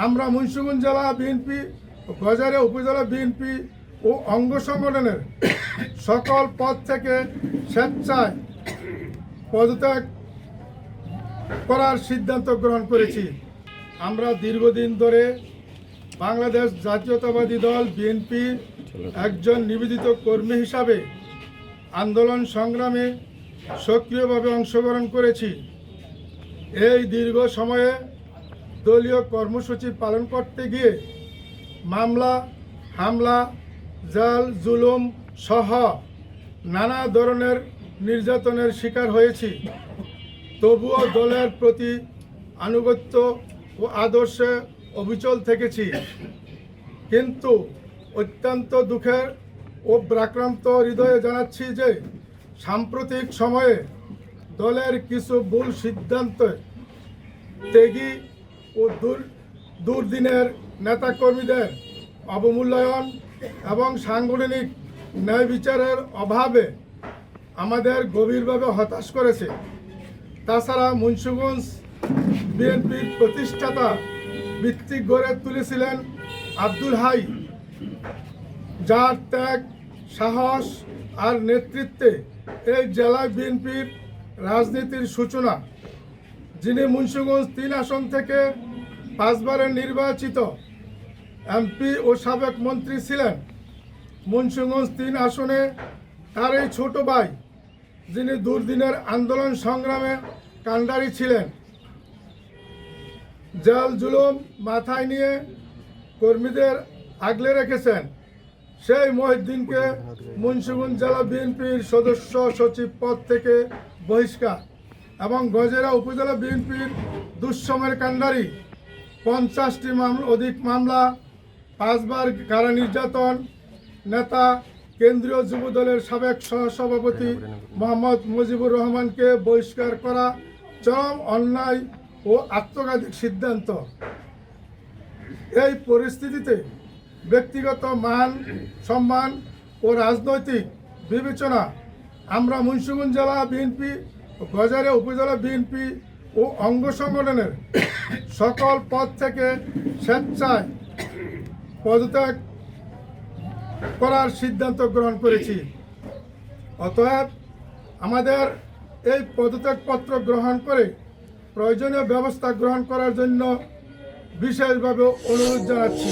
আমরা মুন্সিগঞ্জ জেলা বিএনপি ও গজারিয়া উপজেলা বিএনপি ও অঙ্গ সংগঠনের সকল পদ থেকে স্বেচ্ছায় পদত্যাগ করার সিদ্ধান্ত গ্রহণ করেছি। আমরা দীর্ঘদিন ধরে বাংলাদেশ জাতীয়তাবাদী দল বিএনপি একজন নিবেদিত কর্মী হিসাবে আন্দোলন সংগ্রামে সক্রিয়ভাবে অংশগ্রহণ করেছি। এই দীর্ঘ সময়ে দলীয় কর্মসূচি পালন করতে গিয়ে মামলা, হামলা, জাল, জুলুম সহ নানা ধরনের নির্যাতনের শিকার হয়েছি। তবুও দলের প্রতি আনুগত্য ও আদর্শে অবিচল থেকেছি। কিন্তু অত্যন্ত দুঃখের ও ব্রাক্রান্ত হৃদয়ে জানাচ্ছি যে সাম্প্রতিক সময়ে দলের কিছু ভুল সিদ্ধান্ত, ত্যাগী ও দুর্দিনের নেতাকর্মীদের অবমূল্যায়ন এবং সাংগঠনিক ন্যায় বিচারের অভাবে আমাদের গভীরভাবে হতাশ করেছে। তাছাড়া মুন্সিগঞ্জ বিএনপির প্রতিষ্ঠাতা ভিত্তি গড়ে তুলেছিলেন আব্দুল হাই, যার ত্যাগ, সাহস আর নেতৃত্বে এই জেলা বিএনপির রাজনীতির সূচনা, যিনি মুন্সিগঞ্জ 3 আসন থেকে 5 বারের নির্বাচিত এমপি ও সাবেক মন্ত্রী ছিলেন। মুন্সিগঞ্জ 3 আসনে তার এই ছোট ভাই, যিনি দুর্দিনের আন্দোলন সংগ্রামে কাণ্ডারি ছিলেন, জাল জুলুম মাথায় নিয়ে কর্মীদের আগলে রেখেছেন, সেই মহিউদ্দিনকে মুন্সিগঞ্জ জেলা বিএনপির সদস্য সচিব পদ থেকে বহিষ্কার এবং গজারিয়া উপজেলা বিএনপির দুঃসময়ের কাণ্ডারি, 50টি অধিক মামলা, 5 বার কারা নির্যাতন নেতা, কেন্দ্রীয় যুব দলের সাবেক সহসভাপতি মোহাম্মদ মুজিবুর রহমানকে বহিষ্কার করা চরম অন্যায় ও আত্মঘাতী সিদ্ধান্ত। এই পরিস্থিতিতে ব্যক্তিগত মান সম্মান ও রাজনৈতিক বিবেচনা আমরা মুন্সিগঞ্জ জেলা বিএনপি ও গজারিয়া উপজেলা বিএনপি ও অঙ্গ সংগঠনের সকল পদ থেকে স্বেচ্ছায় পদত্যাগ করার সিদ্ধান্ত গ্রহণ করেছি। অতএব আমাদের এই পদত্যাগপত্র গ্রহণ করে প্রয়োজনীয় ব্যবস্থা গ্রহণ করার জন্য বিশেষভাবে অনুরোধ জানাচ্ছি।